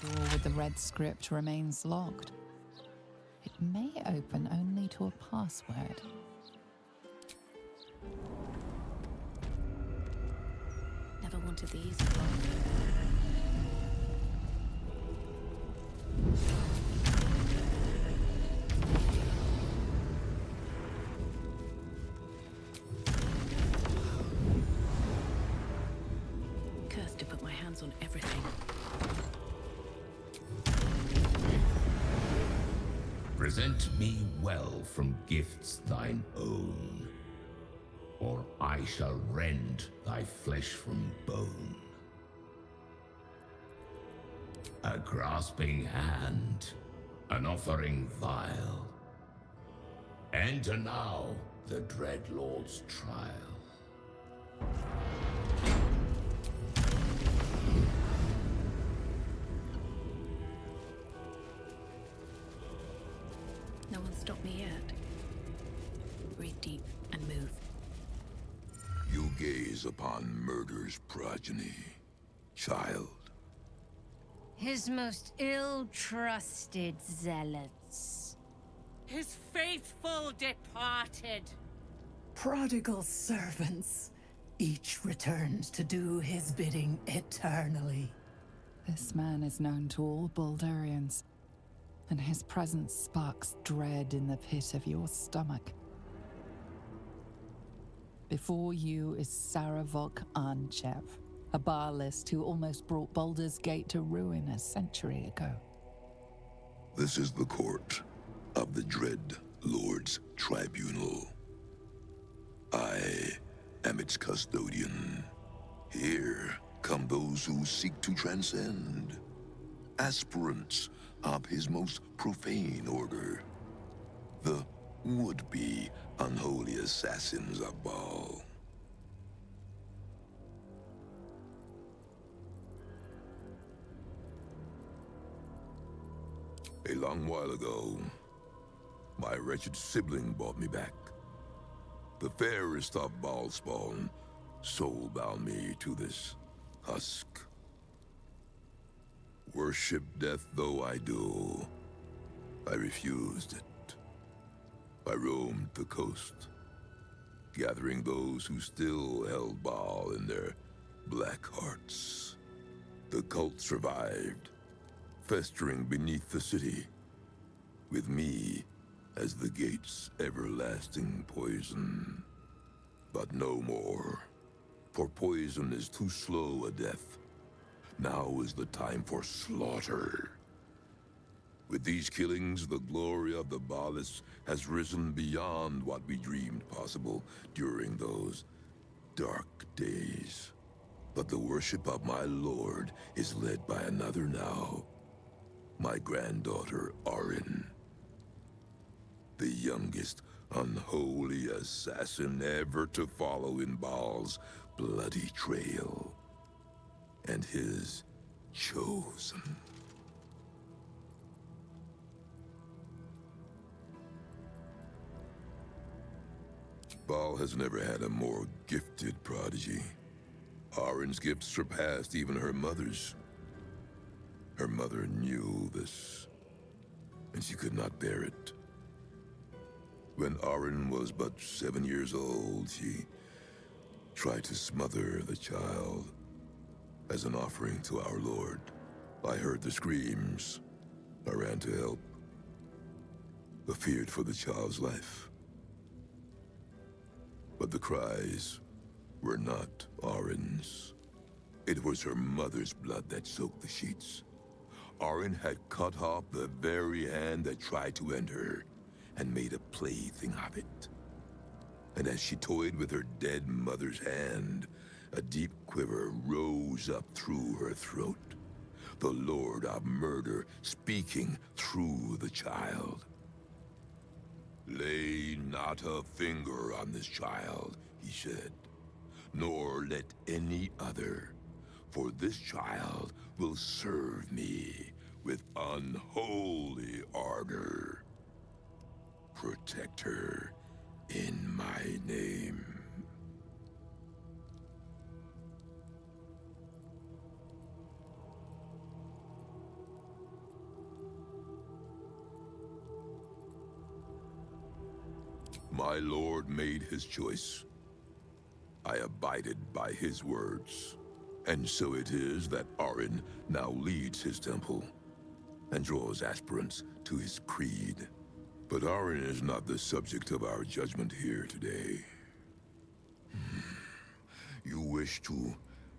The door with the red script remains locked. It may open only to a password. Never wanted these. Cursed to put my hands on everything. Present me well from gifts thine own, or I shall rend thy flesh from bone. A grasping hand, an offering vile. Enter now the dread Lord's trial. No one stopped me yet. Breathe deep and move. You gaze upon murder's progeny, child. His most ill-trusted zealots. His faithful departed. Prodigal servants, each returned to do his bidding eternally. This man is known to all Baldurians, and his presence sparks dread in the pit of your stomach. Before you is Saverok Arnchev, a Baalist who almost brought Baldur's Gate to ruin a century ago. This is the court of the Dread Lord's Tribunal. I am its custodian. Here come those who seek to transcend, aspirants of his most profane order, the would-be unholy assassins of Baal. A long while ago, my wretched sibling brought me back. The fairest of Baal spawn soul-bound me to this husk. Worship death though I do, I refused it. I roamed the coast, gathering those who still held Baal in their black hearts. The cult survived, festering beneath the city, with me as the gate's everlasting poison. But no more, for poison is too slow a death. Now is the time for slaughter. With these killings, the glory of the Baalists has risen beyond what we dreamed possible during those dark days. But the worship of my lord is led by another now. My granddaughter, Arin. The youngest unholy assassin ever to follow in Baal's bloody trail. And his chosen. Baal has never had a more gifted prodigy. Arin's gifts surpassed even her mother's. Her mother knew this, and she could not bear it. When Arin was but 7 years old, she tried to smother the child as an offering to our Lord. I heard the screams. I ran to help, but feared for the child's life. But the cries were not Arin's. It was her mother's blood that soaked the sheets. Arin had cut off the very hand that tried to end her, and made a plaything of it. And as she toyed with her dead mother's hand, a deep quiver rose up through her throat. The Lord of Murder speaking through the child. "Lay not a finger on this child," he said, "nor let any other, for this child will serve me with unholy ardor. Protect her in my name." My lord made his choice. I abided by his words. And so it is that Arin now leads his temple and draws aspirants to his creed. But Arin is not the subject of our judgment here today. You wish to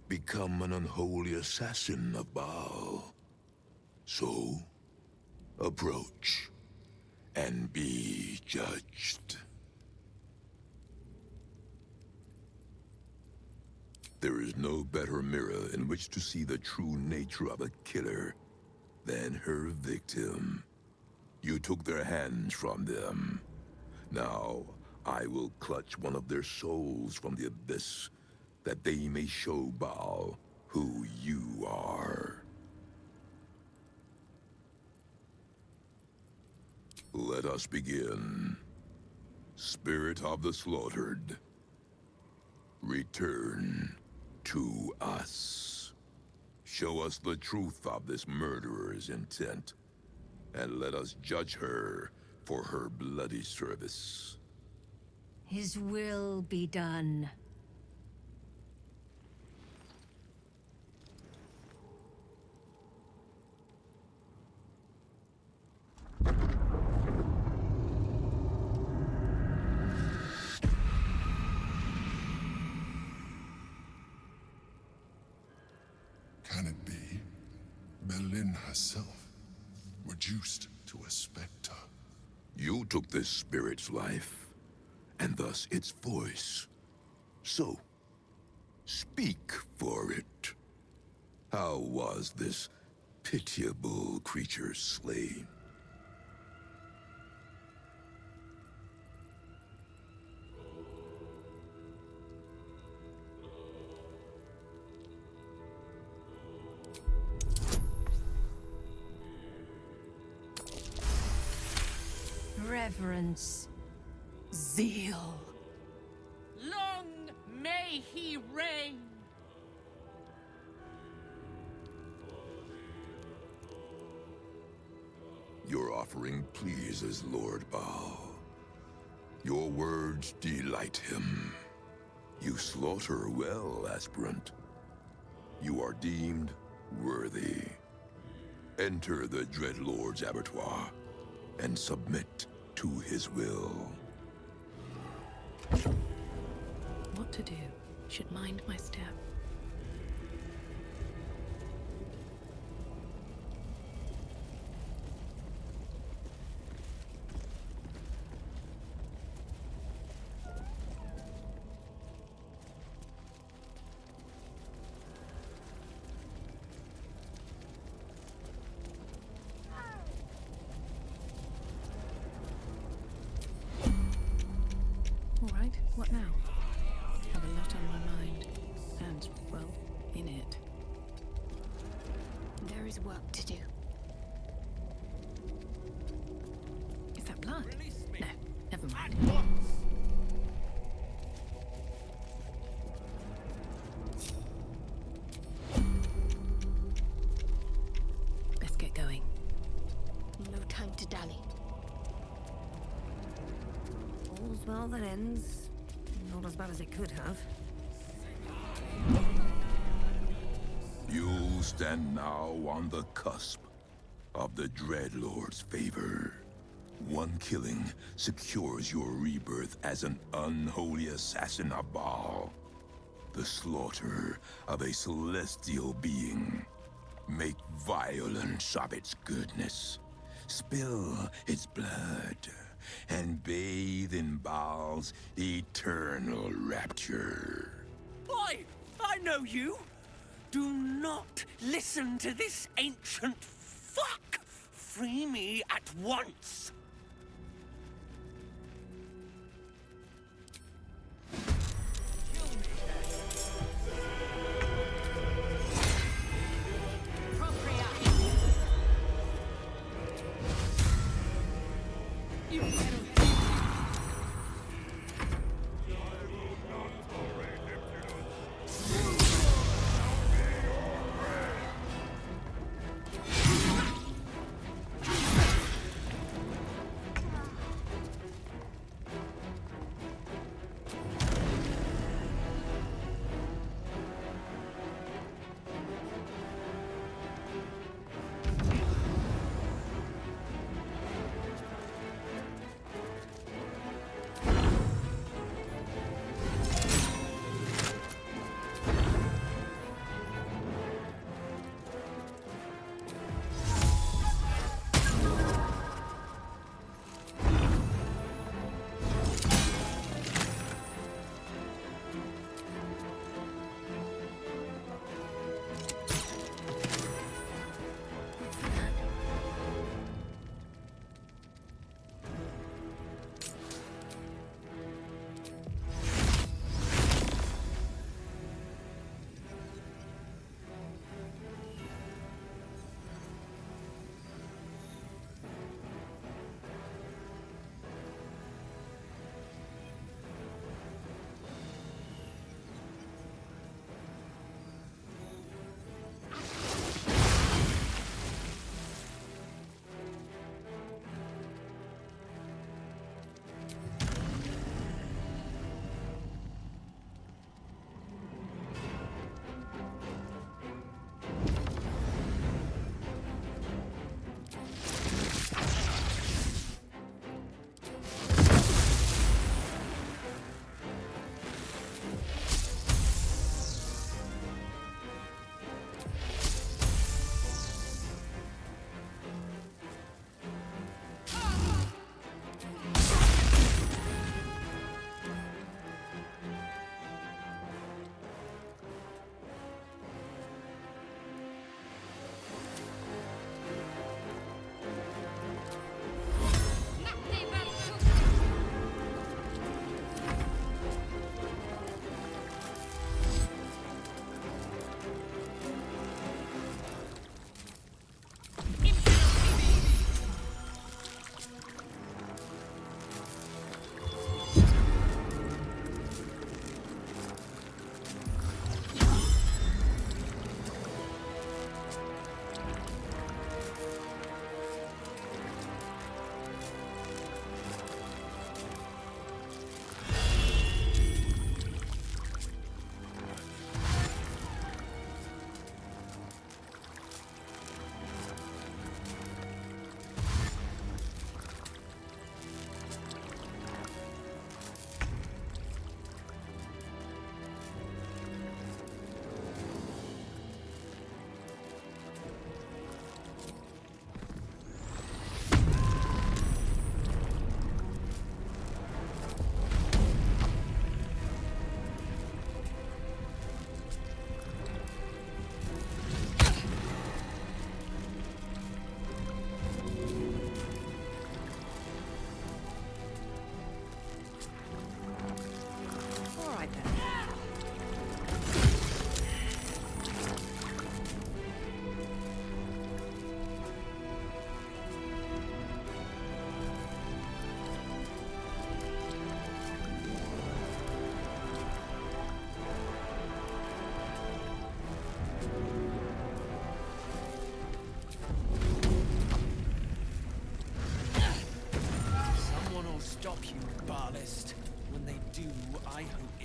become an unholy assassin of Baal. So, approach and be judged. There is no better mirror in which to see the true nature of a killer than her victim. You took their hands from them. Now, I will clutch one of their souls from the abyss, that they may show Baal who you are. Let us begin. Spirit of the slaughtered, return to us. Show us the truth of this murderer's intent, and let us judge her for her bloody service. His will be done. Can it be Berlin herself, reduced to a specter? You took this spirit's life, and thus its voice. So, speak for it. How was this pitiable creature slain? Reverence. Zeal. Long may he reign. Your offering pleases Lord Baal. Your words delight him. You slaughter well, aspirant. You are deemed worthy. Enter the Dreadlord's abattoir and submit to his will. What to do? Should mind my step. Alright, what now? Have a lot on my mind. And, well, in it. There is work to do. Is that blood? Release me. No, never mind. At once. Let's get going. No time to dally. All's well that ends. Not as bad as it could have. You stand now on the cusp of the Dreadlord's favor. One killing secures your rebirth as an unholy assassin of Baal. The slaughter of a celestial being. Make violence of its goodness. Spill its blood. And bathe in Baal's eternal rapture. Boy, I know you. Do not listen to this ancient fuck. Free me at once.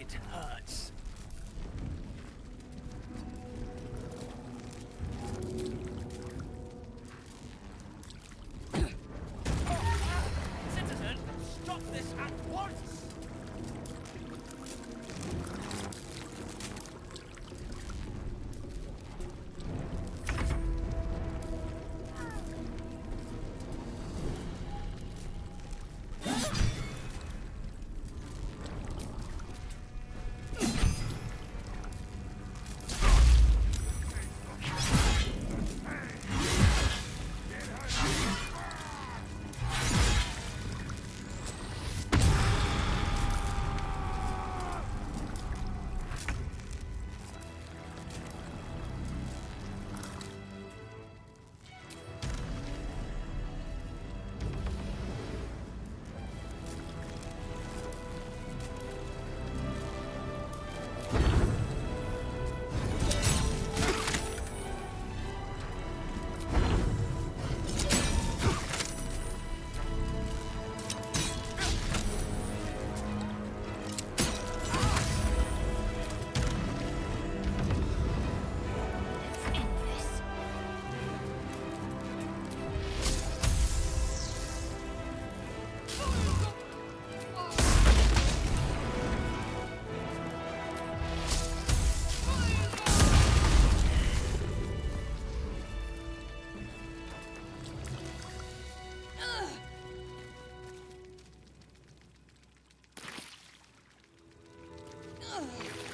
it hurts. Citizen, stop this at once!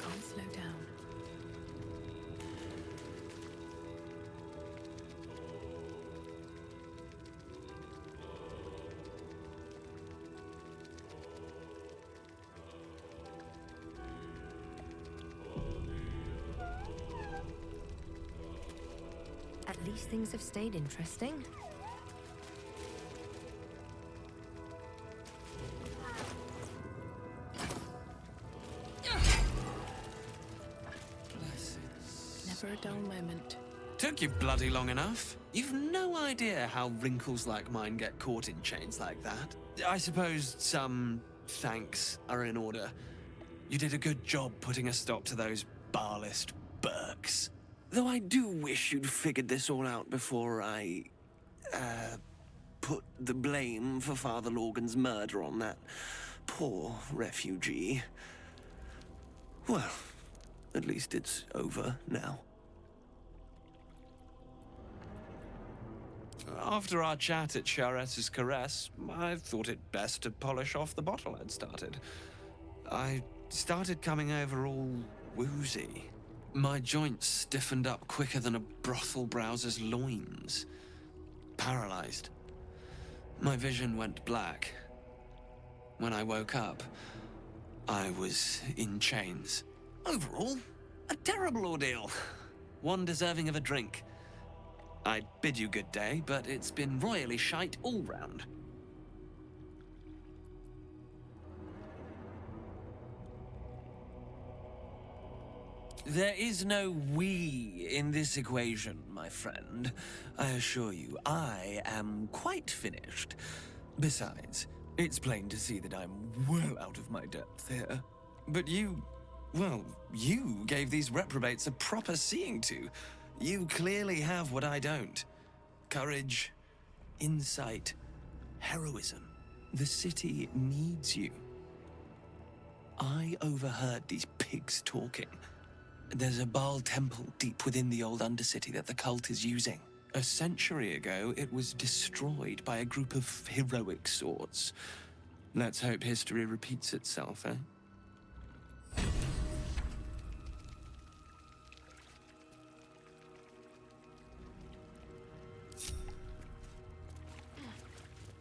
Can't slow down. At least things have stayed interesting. Never a dull moment. Took you bloody long enough. You've no idea how wrinkles like mine get caught in chains like that. I suppose some thanks are in order. You did a good job putting a stop to those barlist Burks. Though I do wish you'd figured this all out before I, put the blame for Father Lorgan's murder on that poor refugee. Well, at least it's over now. After our chat at Charessa's Caress, I thought it best to polish off the bottle I'd started. I started coming over all woozy. My joints stiffened up quicker than a brothel browser's loins. Paralyzed. My vision went black. When I woke up, I was in chains. Overall, a terrible ordeal. One deserving of a drink. I'd bid you good day, but it's been royally shite all round. There is no we in this equation, my friend. I assure you, I am quite finished. Besides, it's plain to see that I'm well out of my depth here. But you gave these reprobates a proper seeing to. You clearly have what I don't. Courage, insight, heroism. The city needs you. I overheard these pigs talking. There's a Baal temple deep within the old Undercity that the cult is using. A century ago, it was destroyed by a group of heroic sorts. Let's hope history repeats itself, eh?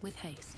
With haste.